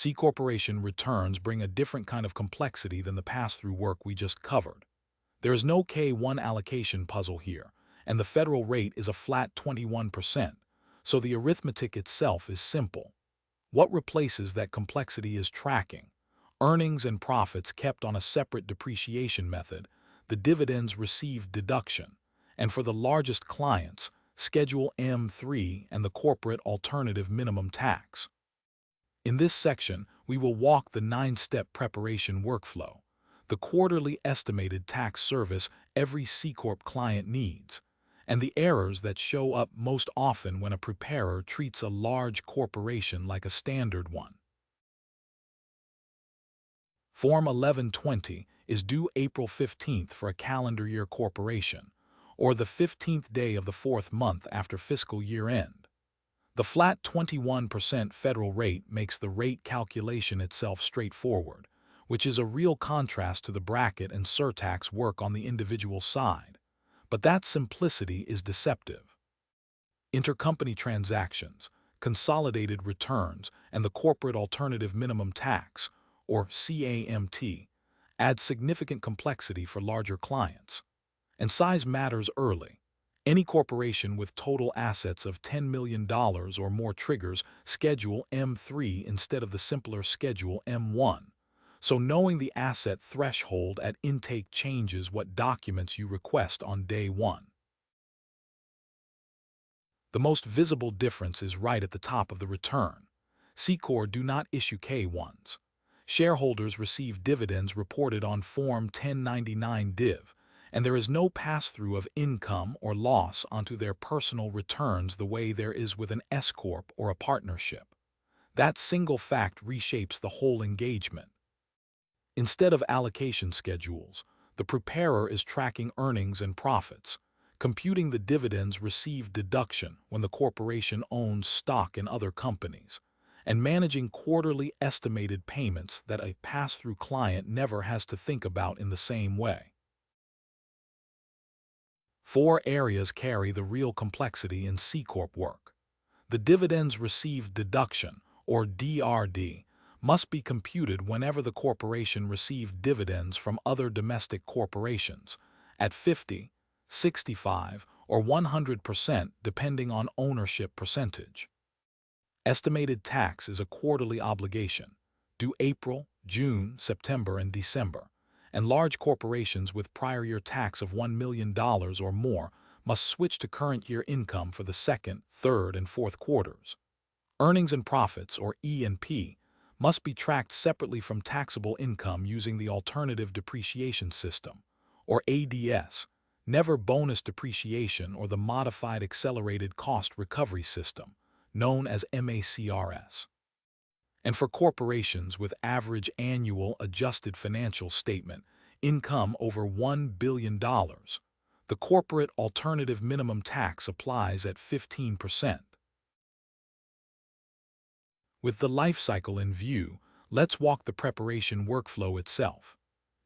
C-corporation returns bring a different kind of complexity than the pass-through work we just covered. There is no K-1 allocation puzzle here, and the federal rate is a flat 21%, so the arithmetic itself is simple. What replaces that complexity is tracking. Earnings and profits kept on a separate depreciation method, the dividends received deduction, and for the largest clients, Schedule M3 and the corporate alternative minimum tax. In this section, we will walk the 9-step preparation workflow, the quarterly estimated tax service every C-corp client needs, and the errors that show up most often when a preparer treats a large corporation like a standard one. Form 1120 is due April 15th for a calendar year corporation, or the 15th day of the 4th month after fiscal year end. The flat 21% federal rate makes the rate calculation itself straightforward, which is a real contrast to the bracket and surtax work on the individual side. But that simplicity is deceptive. Intercompany transactions, consolidated returns, and the corporate alternative minimum tax, or CAMT, add significant complexity for larger clients. And size matters early. Any corporation with total assets of $10 million or more triggers Schedule M3 instead of the simpler Schedule M1. So knowing the asset threshold at intake changes what documents you request on day one. The most visible difference is right at the top of the return. C-corp do not issue K-1s. Shareholders receive dividends reported on Form 1099 Div, and there is no pass-through of income or loss onto their personal returns the way there is with an S-corp or a partnership. That single fact reshapes the whole engagement. Instead of allocation schedules, the preparer is tracking earnings and profits, computing the dividends received deduction when the corporation owns stock in other companies, and managing quarterly estimated payments that a pass-through client never has to think about in the same way. 4 areas carry the real complexity in C-corp work. The dividends received deduction, or DRD, must be computed whenever the corporation received dividends from other domestic corporations, at 50, 65, or 100% depending on ownership percentage. Estimated tax is a quarterly obligation, due April, June, September, and December, and large corporations with prior year tax of $1 million or more must switch to current year income for the second, third, and fourth quarters. Earnings and profits, or E&P, must be tracked separately from taxable income using the alternative depreciation system, or ADS, never bonus depreciation or the modified accelerated cost recovery system, known as MACRS. And for corporations with average annual adjusted financial statement income over $1 billion, the corporate alternative minimum tax applies at 15%. With the life cycle in view, let's walk the preparation workflow itself.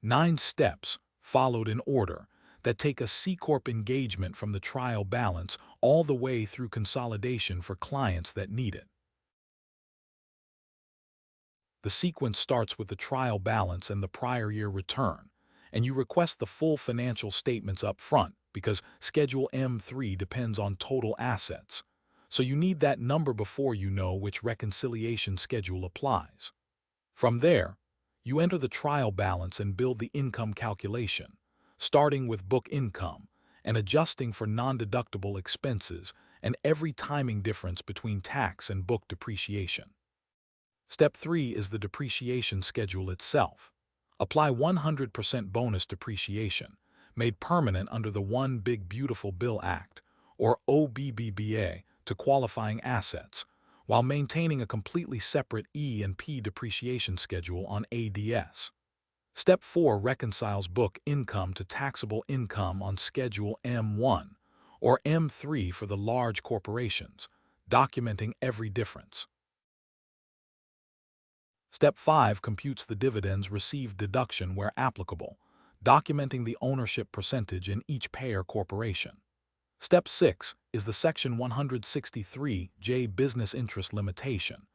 9 steps, followed in order, that take a C-corp engagement from the trial balance all the way through consolidation for clients that need it. The sequence starts with the trial balance and the prior year return, and you request the full financial statements up front because Schedule M3 depends on total assets. So you need that number before you know which reconciliation schedule applies. From there, you enter the trial balance and build the income calculation, starting with book income and adjusting for non-deductible expenses and every timing difference between tax and book depreciation. Step 3 is the depreciation schedule itself. Apply 100% bonus depreciation, made permanent under the One Big Beautiful Bill Act, or OBBBA, to qualifying assets, while maintaining a completely separate E&P depreciation schedule on ADS. Step 4 reconciles book income to taxable income on Schedule M1, or M3 for the large corporations, documenting every difference. Step 5 computes the dividends received deduction where applicable, documenting the ownership percentage in each payer corporation. Step 6 is the Section 163J business interest limitation,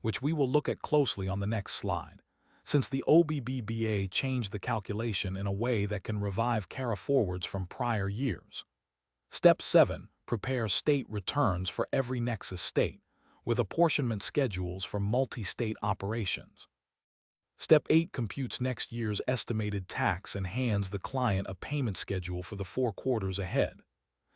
which we will look at closely on the next slide, since the OBBBA changed the calculation in a way that can revive carry-forwards from prior years. Step 7. Prepare state returns for every nexus state, with apportionment schedules for multi-state operations. Step 8 computes next year's estimated tax and hands the client a payment schedule for the 4 quarters ahead.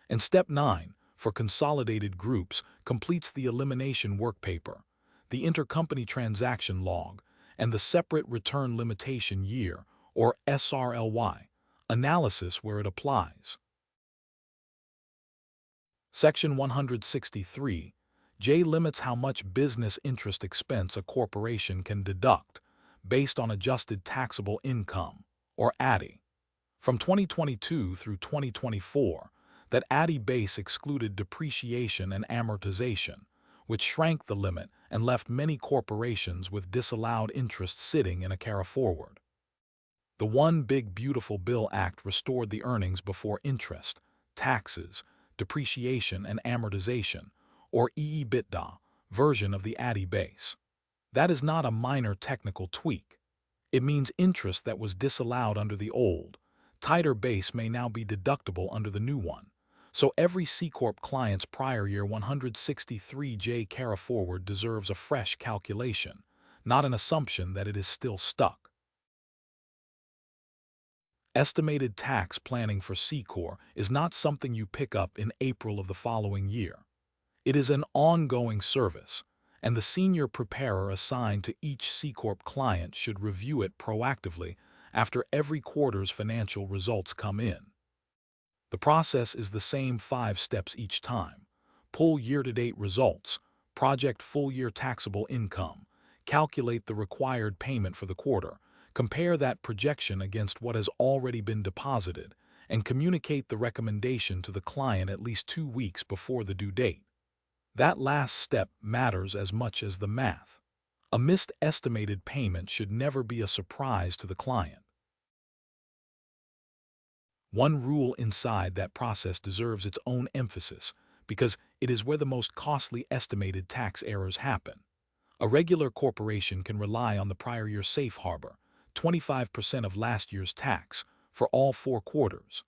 And Step 9, for consolidated groups, completes the elimination work paper, the intercompany transaction log, and the separate return limitation year, or SRLY, analysis where it applies. Section 163, J limits how much business interest expense a corporation can deduct based on adjusted taxable income, or ATI. From 2022 through 2024, that ATI base excluded depreciation and amortization, which shrank the limit and left many corporations with disallowed interest sitting in a carry-forward. The One Big Beautiful Bill Act restored the earnings before interest, taxes, depreciation and amortization, or EBITDA, version of the ATI base. That is not a minor technical tweak. It means interest that was disallowed under the old, tighter base may now be deductible under the new one. So every C-corp client's prior year 163J carry-forward deserves a fresh calculation, not an assumption that it is still stuck. Estimated tax planning for C-corp is not something you pick up in April of the following year. It is an ongoing service, and the senior preparer assigned to each C-corp client should review it proactively after every quarter's financial results come in. The process is the same 5 steps each time. Pull year-to-date results, project full-year taxable income, calculate the required payment for the quarter, compare that projection against what has already been deposited, and communicate the recommendation to the client at least 2 weeks before the due date. That last step matters as much as the math. A missed estimated payment should never be a surprise to the client. One rule inside that process deserves its own emphasis because it is where the most costly estimated tax errors happen. A regular corporation can rely on the prior year safe harbor, 25% of last year's tax, for all 4 quarters.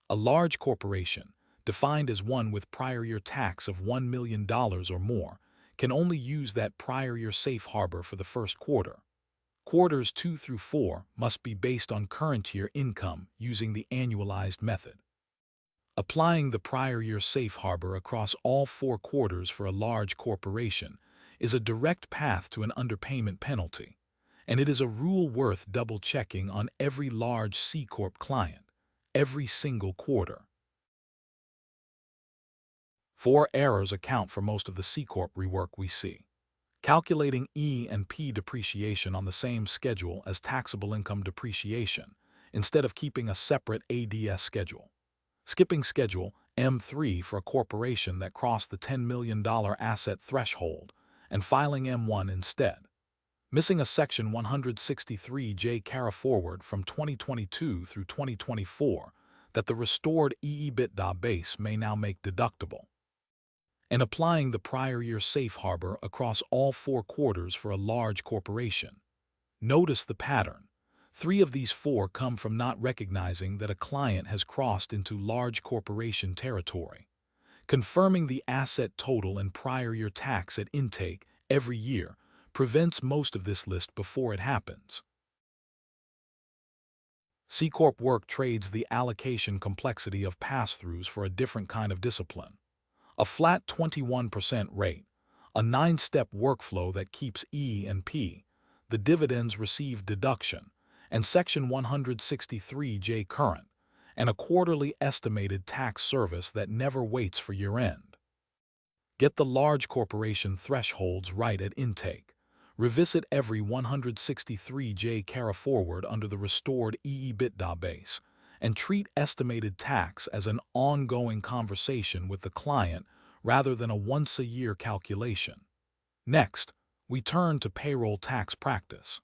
A large corporation, defined as one with prior year tax of $1 million or more, can only use that prior year safe harbor for the first quarter. Quarters 2 through 4 must be based on current year income using the annualized method. Applying the prior year safe harbor across all 4 quarters for a large corporation is a direct path to an underpayment penalty, and it is a rule worth double-checking on every large C-corp client, every single quarter. 4 errors account for most of the C-corp rework we see. Calculating E and P depreciation on the same schedule as taxable income depreciation, instead of keeping a separate ADS schedule. Skipping Schedule M3 for a corporation that crossed the $10 million asset threshold, and filing M1 instead. Missing a Section 163J carry-forward from 2022 through 2024 that the restored EBITDA base may now make deductible. And applying the prior year safe harbor across all 4 quarters for a large corporation. Notice the pattern. 3 of these 4 come from not recognizing that a client has crossed into large corporation territory. Confirming the asset total and prior year tax at intake every year prevents most of this list before it happens. C-corp work trades the allocation complexity of pass-throughs for a different kind of discipline. A flat 21% rate, a 9-step workflow that keeps E and P, the dividends received deduction, and Section 163J current, and a quarterly estimated tax service that never waits for year-end. Get the large corporation thresholds right at intake. Revisit every 163J carry-forward under the restored EBITDA base, and treat estimated tax as an ongoing conversation with the client rather than a once-a-year calculation. Next, we turn to payroll tax practice.